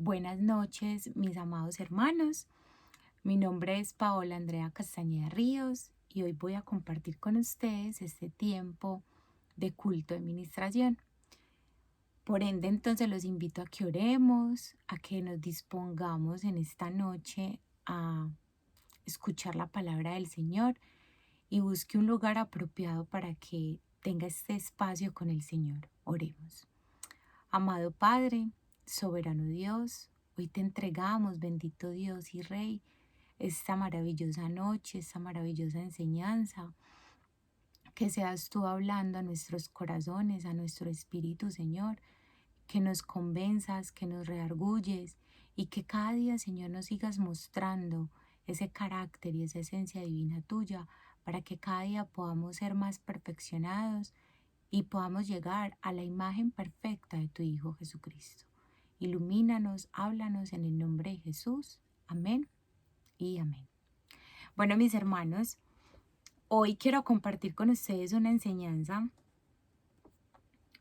Buenas noches, mis amados hermanos. Mi nombre es Paola Andrea Castañeda Ríos y hoy voy a compartir con ustedes este tiempo de culto de ministración. Por ende, entonces los invito a que oremos, a que nos dispongamos en esta noche a escuchar la palabra del Señor y busque un lugar apropiado para que tenga este espacio con el Señor. Oremos. Amado Padre, soberano Dios, hoy te entregamos, bendito Dios y Rey, esta maravillosa noche, esta maravillosa enseñanza. Que seas tú hablando a nuestros corazones, a nuestro espíritu, Señor, que nos convenzas, que nos reargulles y que cada día, Señor, nos sigas mostrando ese carácter y esa esencia divina tuya para que cada día podamos ser más perfeccionados y podamos llegar a la imagen perfecta de tu Hijo Jesucristo. Ilumínanos, háblanos en el nombre de Jesús. Amén y amén. Bueno, mis hermanos, hoy quiero compartir con ustedes una enseñanza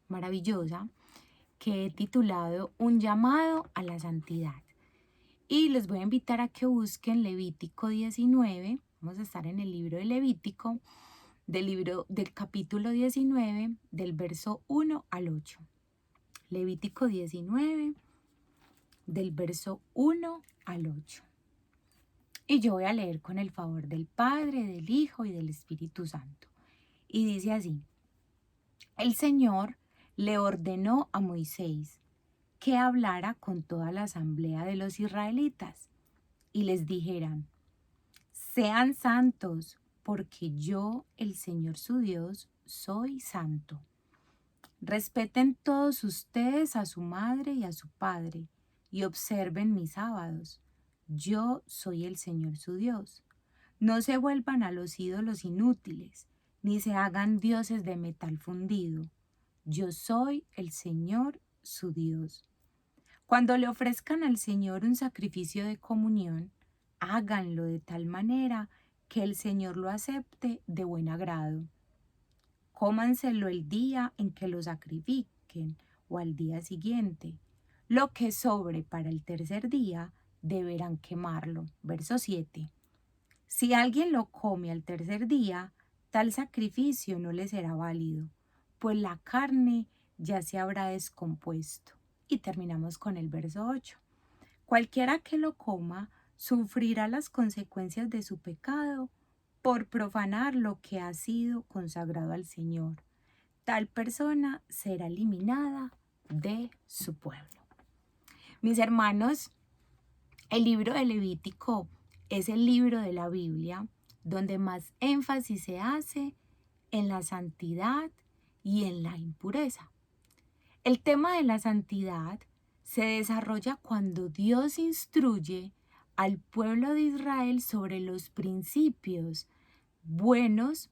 maravillosa que he titulado Un llamado a la santidad. Y les voy a invitar a que busquen Levítico 19. Vamos a estar en el libro de Levítico, del capítulo 19, del verso 1 al 8. Levítico 19, del verso 1 al 8. Y yo voy a leer con el favor del Padre, del Hijo y del Espíritu Santo. Y dice así: El Señor le ordenó a Moisés que hablara con toda la asamblea de los israelitas y les dijeran: Sean santos, porque yo, el Señor su Dios, soy santo. Respeten todos ustedes a su madre y a su padre, y observen mis sábados. Yo soy el Señor su Dios. No se vuelvan a los ídolos inútiles, ni se hagan dioses de metal fundido. Yo soy el Señor su Dios. Cuando le ofrezcan al Señor un sacrificio de comunión, háganlo de tal manera que el Señor lo acepte de buen agrado. Cómanselo el día en que lo sacrifiquen o al día siguiente. Lo que sobre para el tercer día deberán quemarlo. Verso 7. Si alguien lo come al tercer día, tal sacrificio no le será válido, pues la carne ya se habrá descompuesto. Y terminamos con el verso 8. Cualquiera que lo coma sufrirá las consecuencias de su pecado por profanar lo que ha sido consagrado al Señor. Tal persona será eliminada de su pueblo. Mis hermanos, el libro de Levítico es el libro de la Biblia donde más énfasis se hace en la santidad y en la impureza. El tema de la santidad se desarrolla cuando Dios instruye al pueblo de Israel sobre los principios buenos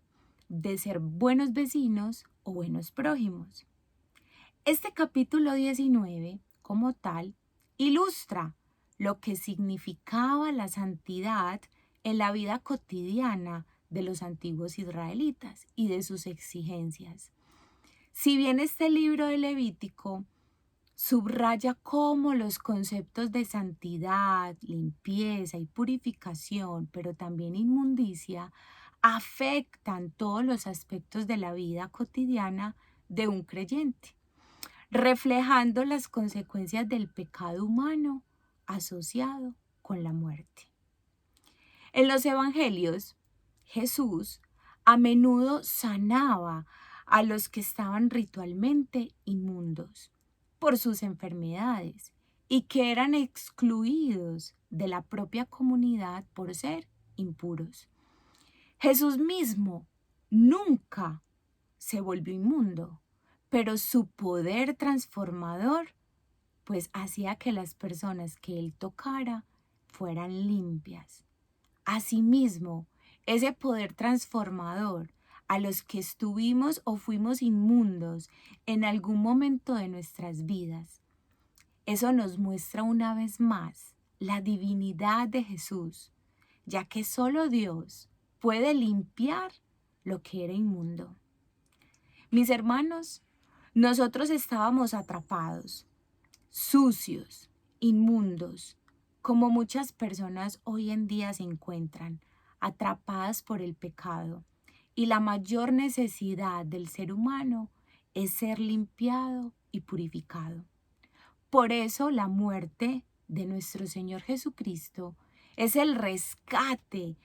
de ser buenos vecinos o buenos prójimos. Este capítulo 19, como tal, ilustra lo que significaba la santidad en la vida cotidiana de los antiguos israelitas y de sus exigencias. Si bien este libro de Levítico subraya cómo los conceptos de santidad, limpieza y purificación, pero también inmundicia, afectan todos los aspectos de la vida cotidiana de un creyente, reflejando las consecuencias del pecado humano asociado con la muerte. En los evangelios, Jesús a menudo sanaba a los que estaban ritualmente inmundos por sus enfermedades y que eran excluidos de la propia comunidad por ser impuros. Jesús mismo nunca se volvió inmundo, pero su poder transformador pues hacía que las personas que él tocara fueran limpias. Asimismo, ese poder transformador a los que estuvimos o fuimos inmundos en algún momento de nuestras vidas, eso nos muestra una vez más la divinidad de Jesús, ya que solo Dios puede limpiar lo que era inmundo. Mis hermanos, nosotros estábamos atrapados, sucios, inmundos, como muchas personas hoy en día se encuentran, atrapadas por el pecado. Y la mayor necesidad del ser humano es ser limpiado y purificado. Por eso la muerte de nuestro Señor Jesucristo es el rescate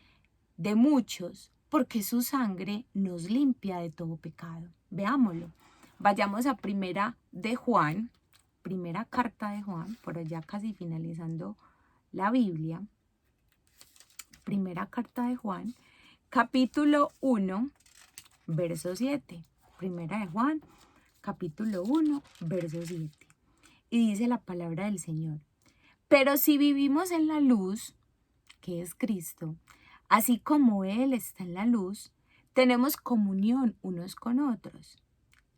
de muchos, porque su sangre nos limpia de todo pecado. Veámoslo. Vayamos a primera de Juan, primera carta de Juan, por allá casi finalizando la Biblia. Primera carta de Juan, capítulo 1, verso 7. Primera de Juan, capítulo 1, verso 7. Y dice la palabra del Señor: pero si vivimos en la luz, que es Cristo, así como Él está en la luz, tenemos comunión unos con otros.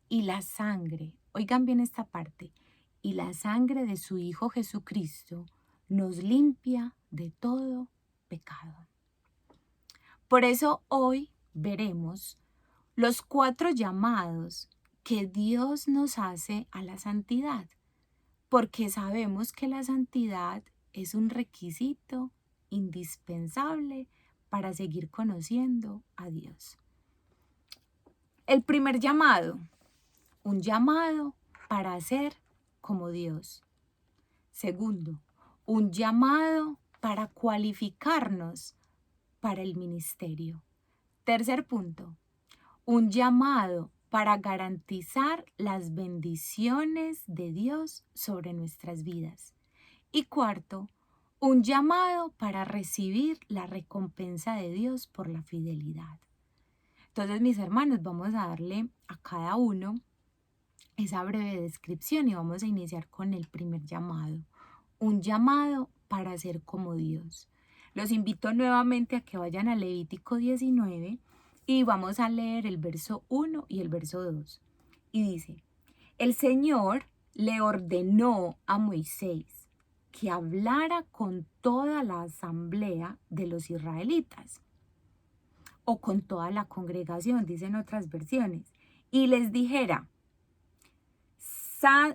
Y la sangre, oigan bien esta parte, y la sangre de su Hijo Jesucristo nos limpia de todo pecado. Por eso hoy veremos los 4 llamados que Dios nos hace a la santidad, porque sabemos que la santidad es un requisito indispensable para seguir conociendo a Dios. El primer llamado, un llamado para ser como Dios. Segundo, un llamado para cualificarnos para el ministerio. Tercer punto, un llamado para garantizar las bendiciones de Dios sobre nuestras vidas. Y cuarto, un llamado para recibir la recompensa de Dios por la fidelidad. Entonces, mis hermanos, vamos a darle a cada uno esa breve descripción y vamos a iniciar con el primer llamado. Un llamado para ser como Dios. Los invito nuevamente a que vayan a Levítico 19 y vamos a leer el verso 1 y el verso 2. Y dice: el Señor le ordenó a Moisés que hablara con toda la asamblea de los israelitas, o con toda la congregación, dicen otras versiones, y les dijera: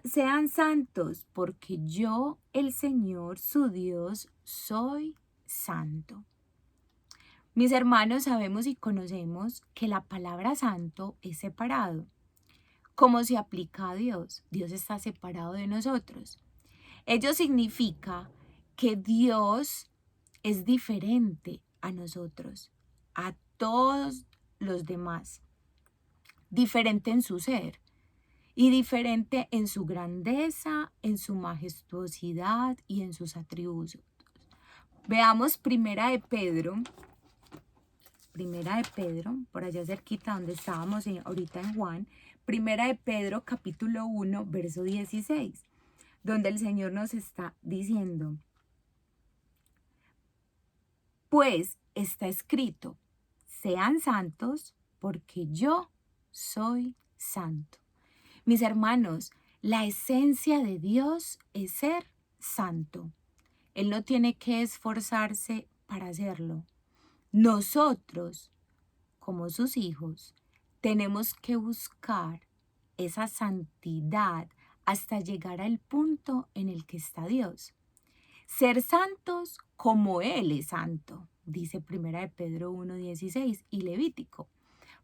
sean santos, porque yo, el Señor, su Dios, soy santo. Mis hermanos, sabemos y conocemos que la palabra santo es separado. ¿Cómo se aplica a Dios? Dios está separado de nosotros. Ello significa que Dios es diferente a nosotros, a todos los demás, diferente en su ser y diferente en su grandeza, en su majestuosidad y en sus atributos. Veamos Primera de Pedro, por allá cerquita donde estábamos ahorita en Juan, Primera de Pedro capítulo 1, verso 16, donde el Señor nos está diciendo: pues está escrito, sean santos porque yo soy santo. Mis hermanos, la esencia de Dios es ser santo. Él no tiene que esforzarse para hacerlo. Nosotros, como sus hijos, tenemos que buscar esa santidad hasta llegar al punto en el que está Dios. Ser santos como Él es santo, dice Primera de Pedro 1:16 y Levítico.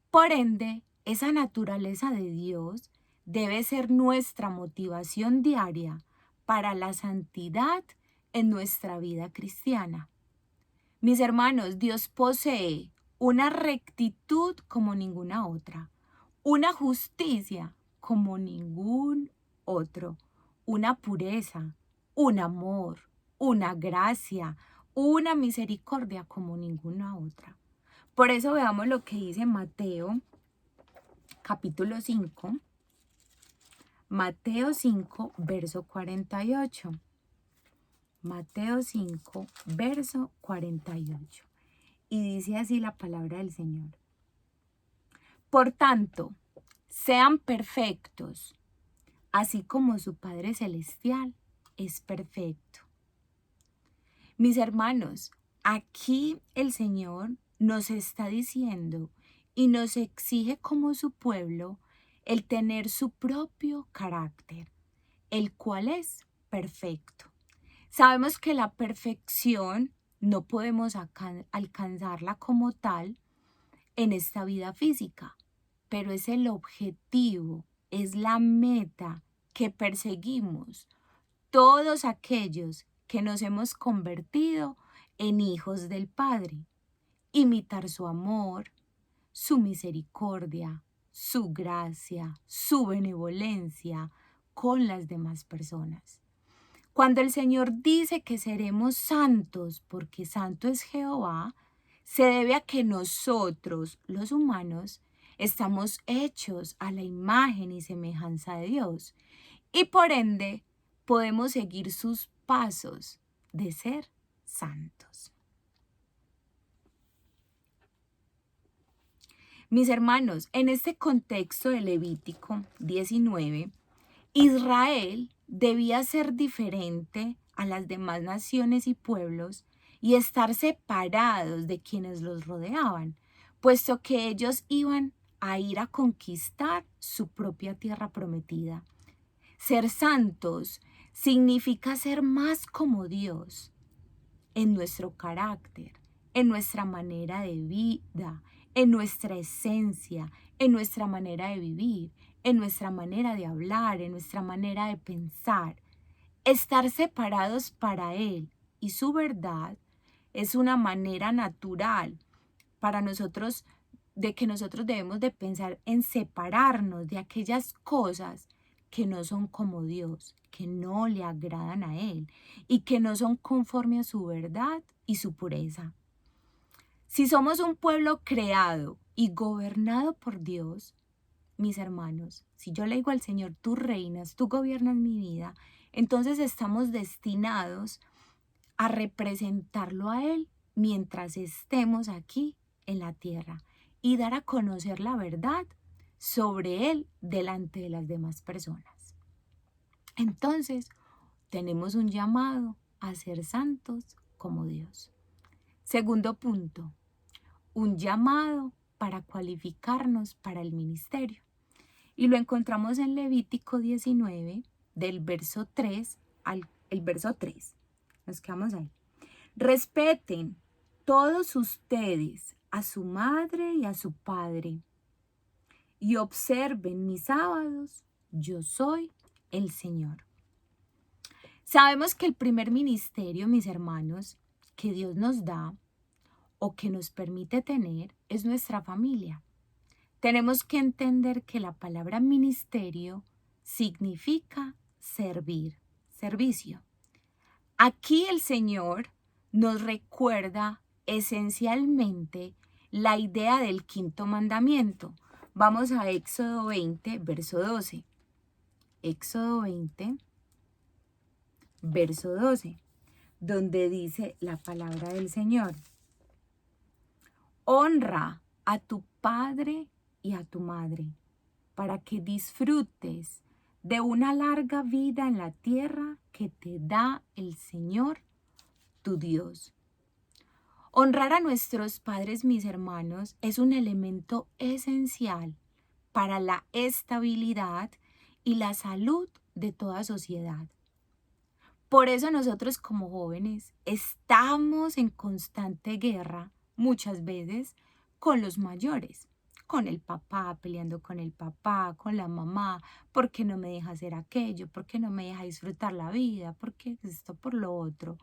Por ende, esa naturaleza de Dios debe ser nuestra motivación diaria para la santidad en nuestra vida cristiana. Mis hermanos, Dios posee una rectitud como ninguna otra, una justicia como ningún otro, una pureza, un amor, una gracia, una misericordia como ninguna otra. Por eso veamos lo que dice Mateo capítulo 5, Mateo 5, verso 48. Mateo 5, verso 48. Y dice así la palabra del Señor: por tanto, sean perfectos, así como su Padre Celestial es perfecto. Mis hermanos, aquí el Señor nos está diciendo y nos exige como su pueblo el tener su propio carácter, el cual es perfecto. Sabemos que la perfección no podemos alcanzarla como tal en esta vida física, pero es el objetivo, es la meta que perseguimos todos aquellos que nos hemos convertido en hijos del Padre. Imitar su amor, su misericordia, su gracia, su benevolencia con las demás personas. Cuando el Señor dice que seremos santos porque santo es Jehová, se debe a que nosotros, los humanos, estamos hechos a la imagen y semejanza de Dios y por ende podemos seguir sus pasos de ser santos. Mis hermanos, en este contexto de Levítico 19, Israel debía ser diferente a las demás naciones y pueblos y estar separados de quienes los rodeaban, puesto que ellos iban a ir a conquistar su propia tierra prometida. Ser santos significa ser más como Dios en nuestro carácter, en nuestra manera de vida, en nuestra esencia, en nuestra manera de vivir, en nuestra manera de hablar, en nuestra manera de pensar. Estar separados para Él y su verdad es una manera natural para nosotros, de que nosotros debemos de pensar en separarnos de aquellas cosas que no son como Dios, que no le agradan a Él y que no son conforme a su verdad y su pureza. Si somos un pueblo creado y gobernado por Dios, mis hermanos, si yo le digo al Señor, tú reinas, tú gobiernas mi vida, entonces estamos destinados a representarlo a Él mientras estemos aquí en la tierra y dar a conocer la verdad sobre Él delante de las demás personas. Entonces, tenemos un llamado a ser santos como Dios. Segundo punto, un llamado para cualificarnos para el ministerio. Y lo encontramos en Levítico 19, del verso 3 al el verso 3. Nos quedamos ahí. Respeten todos ustedes a su madre y a su padre y observen mis sábados. Yo soy el Señor. Sabemos que el primer ministerio, mis hermanos, que Dios nos da o que nos permite tener es nuestra familia. Tenemos que entender que la palabra ministerio significa servir, servicio. Aquí el Señor nos recuerda esencialmente la idea del quinto mandamiento. Vamos a Éxodo 20, verso 12. Éxodo 20, verso 12, donde dice la palabra del Señor. Honra a tu padre y a tu madre, para que disfrutes de una larga vida en la tierra que te da el Señor, tu Dios. Honrar a nuestros padres, mis hermanos, es un elemento esencial para la estabilidad y la salud de toda sociedad. Por eso nosotros como jóvenes estamos en constante guerra, muchas veces, con los mayores, con el papá, peleando con el papá, con la mamá, ¿por qué no me deja hacer aquello? ¿Por qué no me deja disfrutar la vida? ¿Por qué esto por lo otro?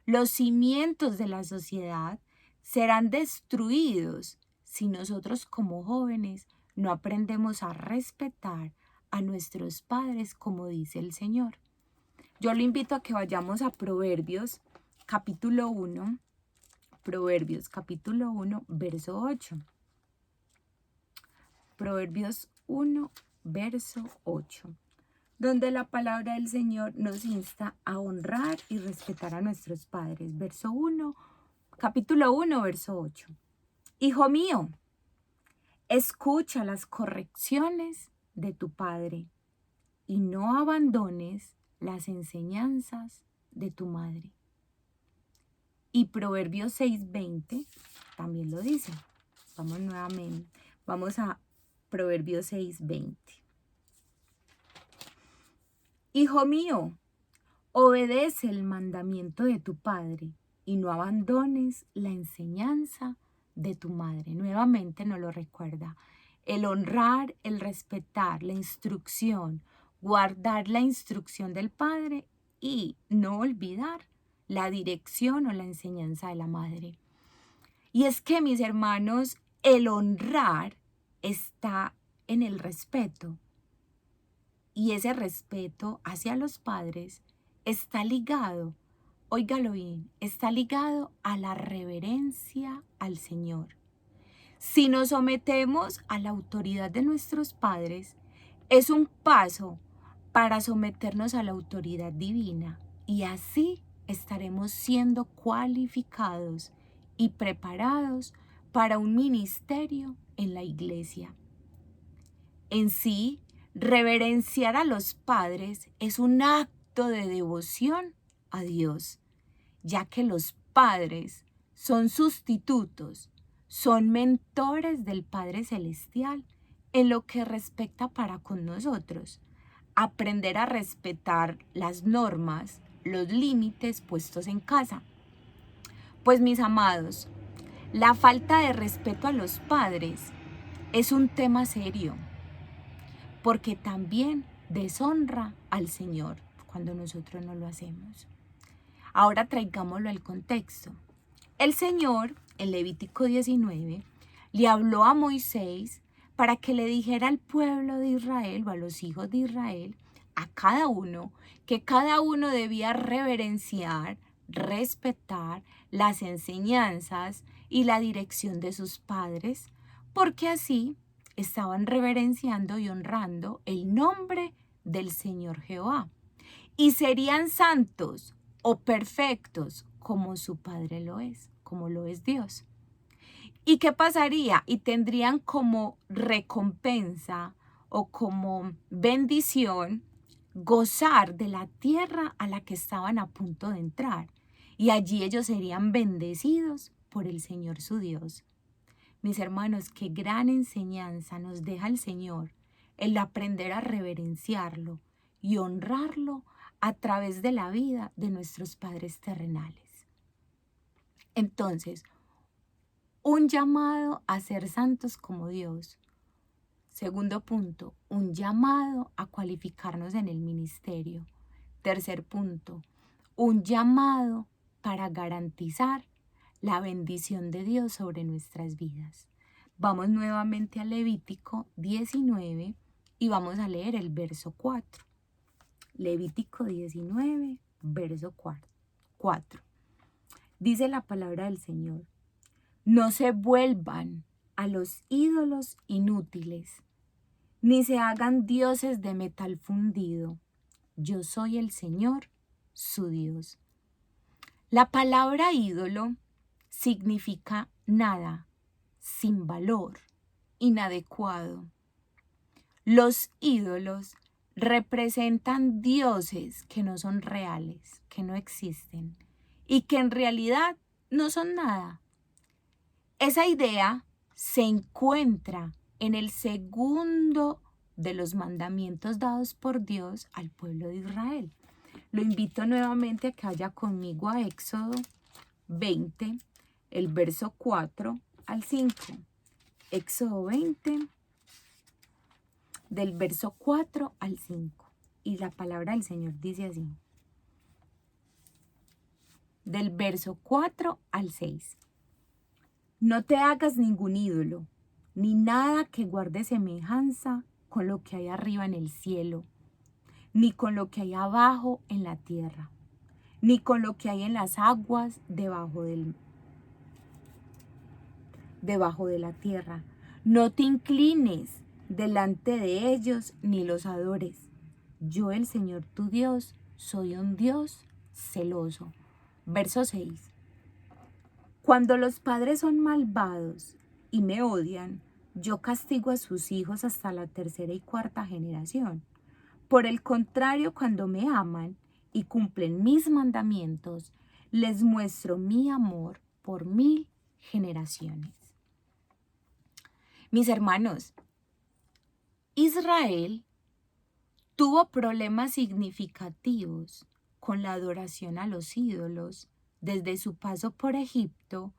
Los cimientos de la sociedad serán destruidos si nosotros como jóvenes no aprendemos a respetar a nuestros padres como dice el Señor. Yo le invito a que vayamos a Proverbios capítulo 1, Proverbios capítulo 1, verso 8. Proverbios 1, verso 8, donde la palabra del Señor nos insta a honrar y respetar a nuestros padres. Verso 1, capítulo 1, verso 8. Hijo mío, escucha las correcciones de tu padre y no abandones las enseñanzas de tu madre. Y Proverbios 6:20 también lo dice. Vamos nuevamente, vamos a Proverbios 6:20. Hijo mío, Obedece el mandamiento de tu padre y no abandones la enseñanza de tu madre. Nuevamente nos lo recuerda. El honrar, el respetar, la instrucción, guardar la instrucción del padre y no olvidar la dirección o la enseñanza de la madre. Y es que, mis hermanos, el honrar está en el respeto. Y ese respeto hacia los padres está ligado, óigalo bien, está ligado a la reverencia al Señor. Si nos sometemos a la autoridad de nuestros padres, es un paso para someternos a la autoridad divina y así estaremos siendo cualificados y preparados para un ministerio en la iglesia. En sí, reverenciar a los padres es un acto de devoción a Dios, ya que los padres son sustitutos, son mentores del Padre Celestial en lo que respecta para con nosotros. Aprender a respetar las normas, los límites puestos en casa. Pues mis amados, la falta de respeto a los padres es un tema serio, porque también deshonra al Señor cuando nosotros no lo hacemos. Ahora traigámoslo al contexto. El Señor, en Levítico 19, le habló a Moisés para que le dijera al pueblo de Israel o a los hijos de Israel, a cada uno, que cada uno debía reverenciar, respetar las enseñanzas y la dirección de sus padres, porque así estaban reverenciando y honrando el nombre del Señor Jehová. Y serían santos o perfectos como su Padre lo es, como lo es Dios. ¿Y qué pasaría? Y tendrían como recompensa o como bendición gozar de la tierra a la que estaban a punto de entrar. Y allí ellos serían bendecidos por el Señor su Dios. Mis hermanos, qué gran enseñanza nos deja el Señor el aprender a reverenciarlo y honrarlo a través de la vida de nuestros padres terrenales. Entonces, un llamado a ser santos como Dios. Segundo punto, un llamado a cualificarnos en el ministerio. Tercer punto, un llamado para garantizar la bendición de Dios sobre nuestras vidas. Vamos nuevamente a Levítico 19 y vamos a leer el verso 4. Levítico 19, verso 4. Dice la palabra del Señor: no se vuelvan a los ídolos inútiles, ni se hagan dioses de metal fundido. Yo soy el Señor, su Dios. La palabra ídolo significa nada, sin valor, inadecuado. Los ídolos representan dioses que no son reales, que no existen y que en realidad no son nada. Esa idea se encuentra en el segundo de los mandamientos dados por Dios al pueblo de Israel. Lo invito nuevamente a que vaya conmigo a Éxodo 20, el verso 4 al 5. Éxodo 20, del verso 4 al 5. Y la palabra del Señor dice así. Del verso 4 al 6. No te hagas ningún ídolo, ni nada que guarde semejanza con lo que hay arriba en el cielo, ni con lo que hay abajo en la tierra, ni con lo que hay en las aguas debajo de la tierra. No te inclines delante de ellos ni los adores. Yo, el Señor tu Dios, soy un Dios celoso. Verso 6. Cuando los padres son malvados y me odian, yo castigo a sus hijos hasta la tercera y cuarta generación. Por el contrario, cuando me aman y cumplen mis mandamientos, les muestro mi amor por 1000 generaciones. Mis hermanos, Israel tuvo problemas significativos con la adoración a los ídolos desde su paso por Egipto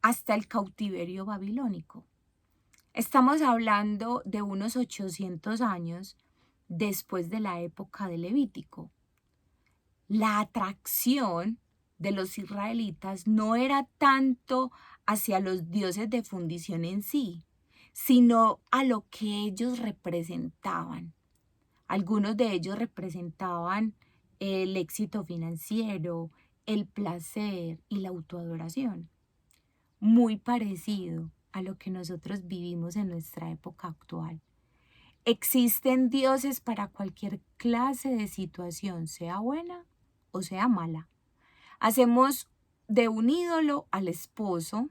hasta el cautiverio babilónico. Estamos hablando de unos 800 años después de la época de Levítico. La atracción de los israelitas no era tanto hacia los dioses de fundición en sí, sino a lo que ellos representaban. Algunos de ellos representaban el éxito financiero, el placer y la autoadoración. Muy parecido a lo que nosotros vivimos en nuestra época actual. Existen dioses para cualquier clase de situación, sea buena o sea mala. Hacemos de un ídolo al esposo,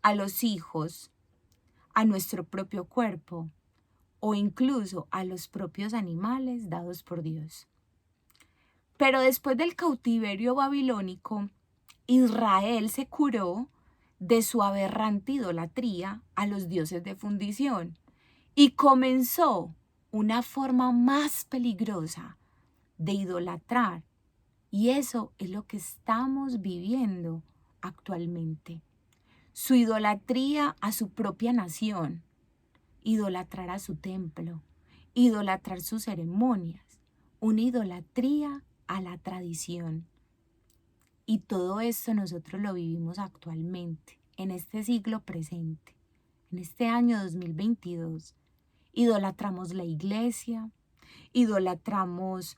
a los hijos, a nuestro propio cuerpo o incluso a los propios animales dados por Dios. Pero después del cautiverio babilónico, Israel se curó de su aberrante idolatría a los dioses de fundición y comenzó una forma más peligrosa de idolatrar. Y eso es lo que estamos viviendo actualmente. Su idolatría a su propia nación, idolatrar a su templo, idolatrar sus ceremonias, una idolatría a la tradición. Y todo esto nosotros lo vivimos actualmente, en este siglo presente, en este año 2022. Idolatramos la iglesia, idolatramos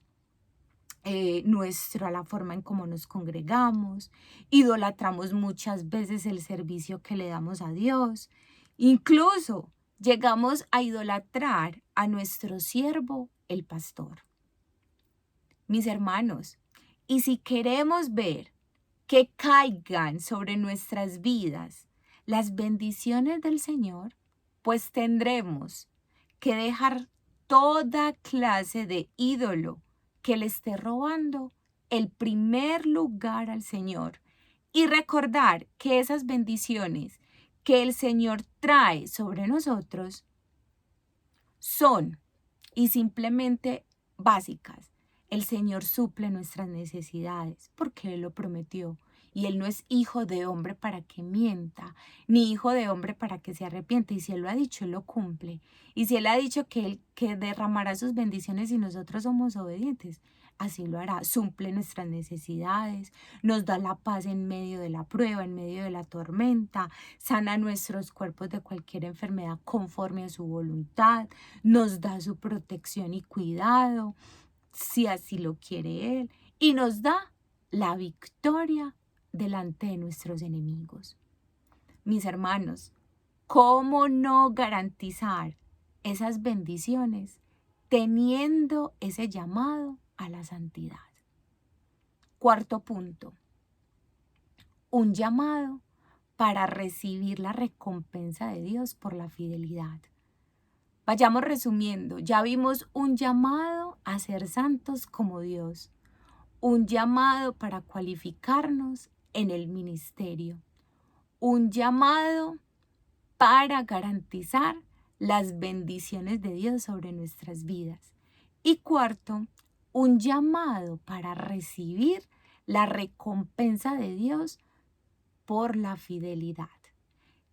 la forma en cómo nos congregamos, idolatramos muchas veces el servicio que le damos a Dios, incluso llegamos a idolatrar a nuestro siervo, el pastor. Mis hermanos, y si queremos ver que caigan sobre nuestras vidas las bendiciones del Señor, pues tendremos que dejar toda clase de ídolo que le esté robando el primer lugar al Señor y recordar que esas bendiciones que el Señor trae sobre nosotros son y simplemente básicas. El Señor suple nuestras necesidades porque Él lo prometió. Y Él no es hijo de hombre para que mienta, ni hijo de hombre para que se arrepiente. Y si Él lo ha dicho, Él lo cumple. Y si Él ha dicho que Él que derramará sus bendiciones y nosotros somos obedientes, así lo hará. Suple nuestras necesidades, nos da la paz en medio de la prueba, en medio de la tormenta, sana nuestros cuerpos de cualquier enfermedad conforme a su voluntad, nos da su protección y cuidado, si así lo quiere Él, y nos da la victoria delante de nuestros enemigos. Mis hermanos, ¿cómo no garantizar esas bendiciones teniendo ese llamado a la santidad? Cuarto punto, un llamado para recibir la recompensa de Dios por la fidelidad. Vayamos resumiendo, ya vimos un llamado a ser santos como Dios, un llamado para cualificarnos en el ministerio, un llamado para garantizar las bendiciones de Dios sobre nuestras vidas. Y cuarto, un llamado para recibir la recompensa de Dios por la fidelidad.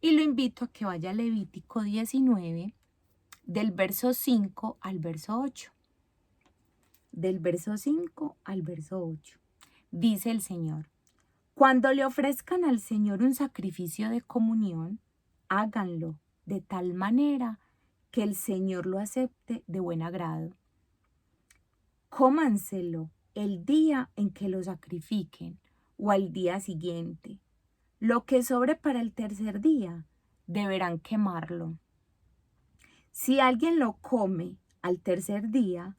Y lo invito a que vaya a Levítico 19, del verso 5 al verso 8. Del verso 5 al verso 8. Dice el Señor: cuando le ofrezcan al Señor un sacrificio de comunión, háganlo de tal manera que el Señor lo acepte de buen agrado. Cómanselo el día en que lo sacrifiquen o al día siguiente. Lo que sobre para el tercer día, deberán quemarlo. Si alguien lo come al tercer día,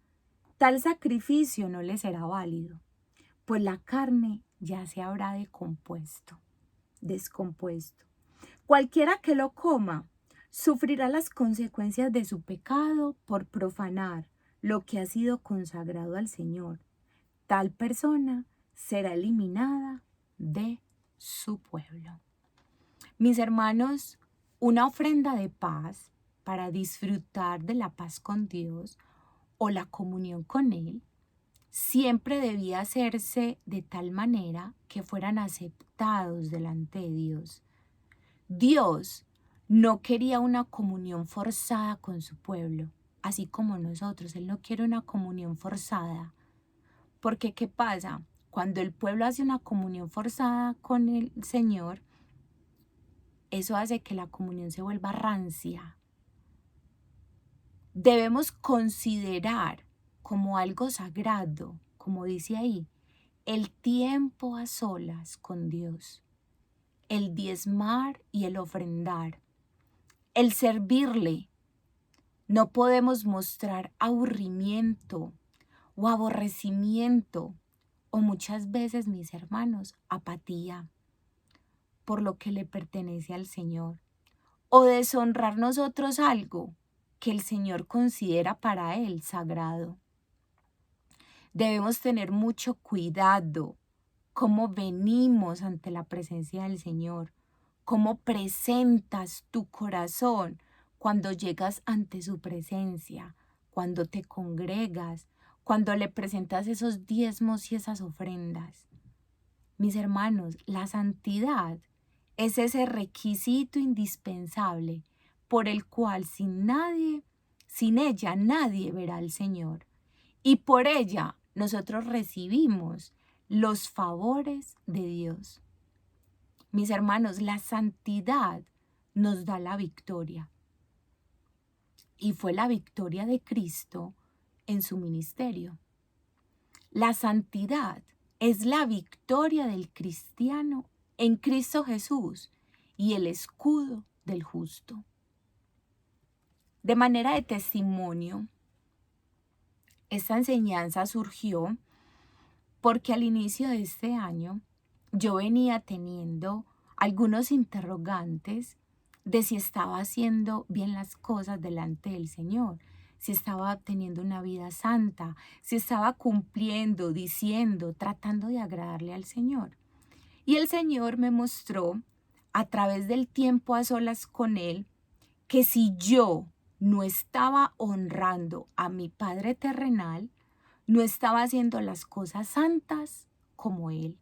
tal sacrificio no le será válido, pues la carne ya se habrá descompuesto. Cualquiera que lo coma sufrirá las consecuencias de su pecado por profanar lo que ha sido consagrado al Señor. Tal persona será eliminada de su pueblo. Mis hermanos, una ofrenda de paz para disfrutar de la paz con Dios o la comunión con Él siempre debía hacerse de tal manera que fueran aceptados delante de Dios. Dios no quería una comunión forzada con su pueblo, así como nosotros. Él no quiere una comunión forzada. Porque ¿qué pasa? Cuando el pueblo hace una comunión forzada con el Señor, eso hace que la comunión se vuelva rancia. Debemos considerar como algo sagrado, como dice ahí, el tiempo a solas con Dios, el diezmar y el ofrendar, el servirle. No podemos mostrar aburrimiento o aborrecimiento o muchas veces, mis hermanos, apatía por lo que le pertenece al Señor, o deshonrar nosotros algo que el Señor considera para Él sagrado. Debemos tener mucho cuidado cómo venimos ante la presencia del Señor, cómo presentas tu corazón cuando llegas ante su presencia, cuando te congregas, cuando le presentas esos diezmos y esas ofrendas. Mis hermanos, la santidad es ese requisito indispensable por el cual sin ella nadie verá al Señor. Y por ella nosotros recibimos los favores de Dios. Mis hermanos, la santidad nos da la victoria. Y fue la victoria de Cristo en su ministerio. La santidad es la victoria del cristiano en Cristo Jesús y el escudo del justo. De manera de testimonio, esta enseñanza surgió porque al inicio de este año yo venía teniendo algunos interrogantes de si estaba haciendo bien las cosas delante del Señor, si estaba teniendo una vida santa, si estaba cumpliendo, diciendo, tratando de agradarle al Señor. Y el Señor me mostró a través del tiempo a solas con Él que si yo no estaba honrando a mi Padre terrenal, no estaba haciendo las cosas santas como Él,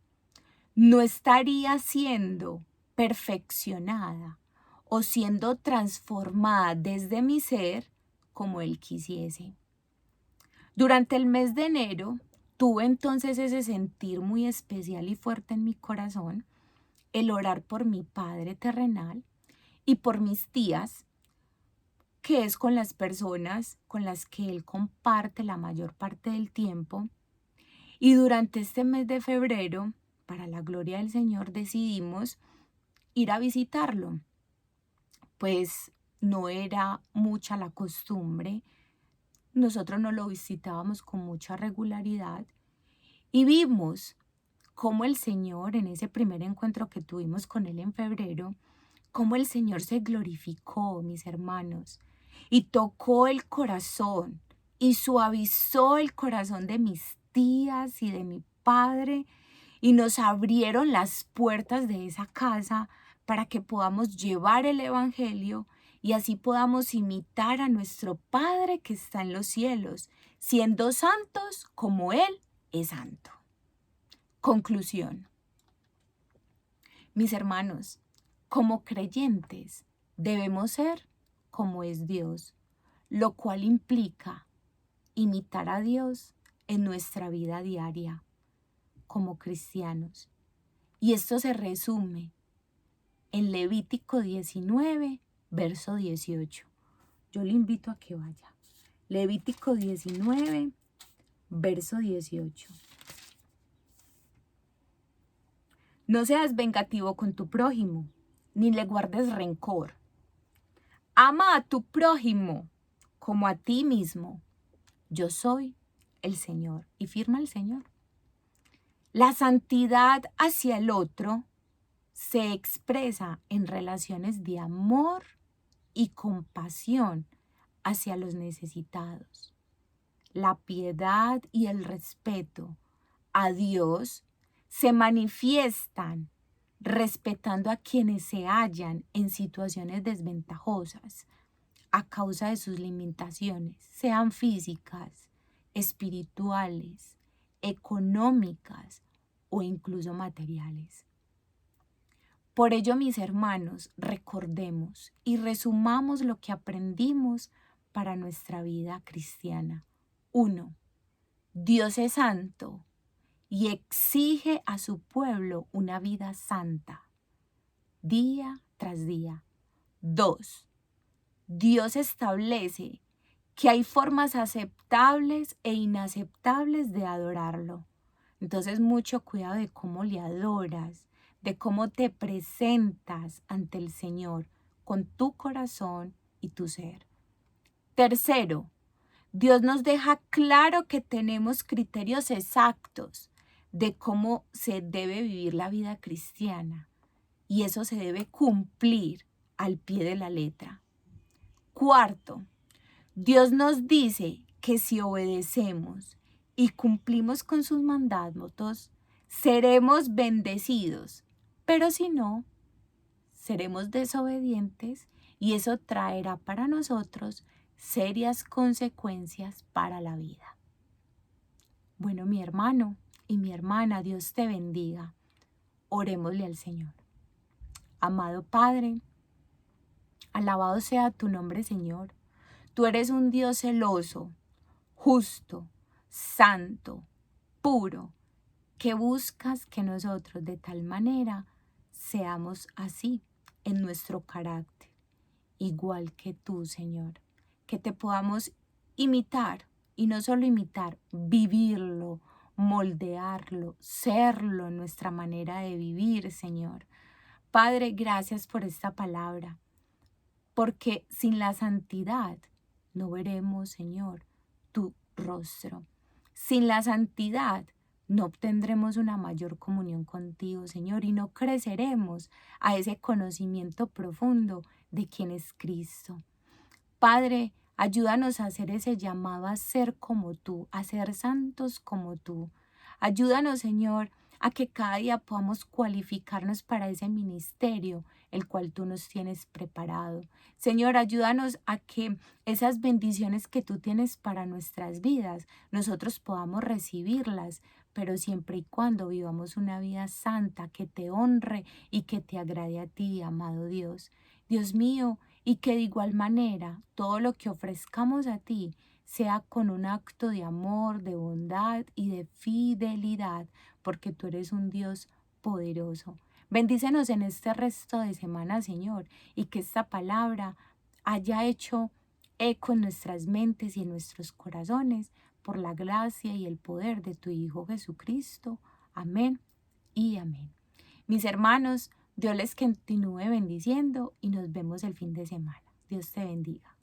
no estaría siendo perfeccionada o siendo transformada desde mi ser como Él quisiese. Durante el mes de enero tuve entonces ese sentir muy especial y fuerte en mi corazón, el orar por mi Padre terrenal y por mis tías, que es con las personas con las que Él comparte la mayor parte del tiempo. Y durante este mes de febrero, para la gloria del Señor, decidimos ir a visitarlo. Pues no era mucha la costumbre, nosotros no lo visitábamos con mucha regularidad y vimos cómo el Señor, en ese primer encuentro que tuvimos con Él en febrero, cómo el Señor se glorificó, mis hermanos, y tocó el corazón y suavizó el corazón de mis tías y de mi padre y nos abrieron las puertas de esa casa para que podamos llevar el Evangelio y así podamos imitar a nuestro Padre que está en los cielos, siendo santos como Él es santo. Conclusión. Mis hermanos, como creyentes debemos ser como es Dios, lo cual implica imitar a Dios en nuestra vida diaria como cristianos. Y esto se resume en Levítico 19, verso 18. Yo le invito a que vaya. Levítico 19, verso 18. No seas vengativo con tu prójimo, ni le guardes rencor. Ama a tu prójimo como a ti mismo. Yo soy el Señor. Y firma el Señor. La santidad hacia el otro se expresa en relaciones de amor y compasión hacia los necesitados. La piedad y el respeto a Dios se manifiestan respetando a quienes se hallan en situaciones desventajosas a causa de sus limitaciones, sean físicas, espirituales, económicas o incluso materiales. Por ello, mis hermanos, recordemos y resumamos lo que aprendimos para nuestra vida cristiana. 1. Dios es santo y exige a su pueblo una vida santa, día tras día. 2. Dios establece que hay formas aceptables e inaceptables de adorarlo. Entonces, mucho cuidado de cómo le adoras, de cómo te presentas ante el Señor con tu corazón y tu ser. 3. Dios nos deja claro que tenemos criterios exactos de cómo se debe vivir la vida cristiana y eso se debe cumplir al pie de la letra. 4. Dios nos dice que si obedecemos y cumplimos con sus mandatos, seremos bendecidos, pero si no, seremos desobedientes y eso traerá para nosotros serias consecuencias para la vida. Bueno, mi hermano y mi hermana, Dios te bendiga. Orémosle al Señor. Amado Padre, alabado sea tu nombre, Señor. Tú eres un Dios celoso, justo, santo, puro, que buscas que nosotros de tal manera seamos así en nuestro carácter, igual que tú, Señor, que te podamos imitar y no solo imitar, vivirlo, moldearlo, serlo en nuestra manera de vivir, Señor. Padre, gracias por esta palabra, porque sin la santidad no veremos, Señor, tu rostro. Sin la santidad no obtendremos una mayor comunión contigo, Señor, y no creceremos a ese conocimiento profundo de quién es Cristo. Padre, ayúdanos a hacer ese llamado a ser como tú, a ser santos como tú. Ayúdanos, Señor, a que cada día podamos cualificarnos para ese ministerio, el cual tú nos tienes preparado. Señor, ayúdanos a que esas bendiciones que tú tienes para nuestras vidas, nosotros podamos recibirlas, pero siempre y cuando vivamos una vida santa, que te honre y que te agrade a ti, amado Dios. Dios mío, y que de igual manera todo lo que ofrezcamos a ti sea con un acto de amor, de bondad y de fidelidad, porque tú eres un Dios poderoso. Bendícenos en este resto de semana, Señor, y que esta palabra haya hecho eco en nuestras mentes y en nuestros corazones por la gracia y el poder de tu Hijo Jesucristo. Amén y amén. Mis hermanos, Dios les continúe bendiciendo y nos vemos el fin de semana. Dios te bendiga.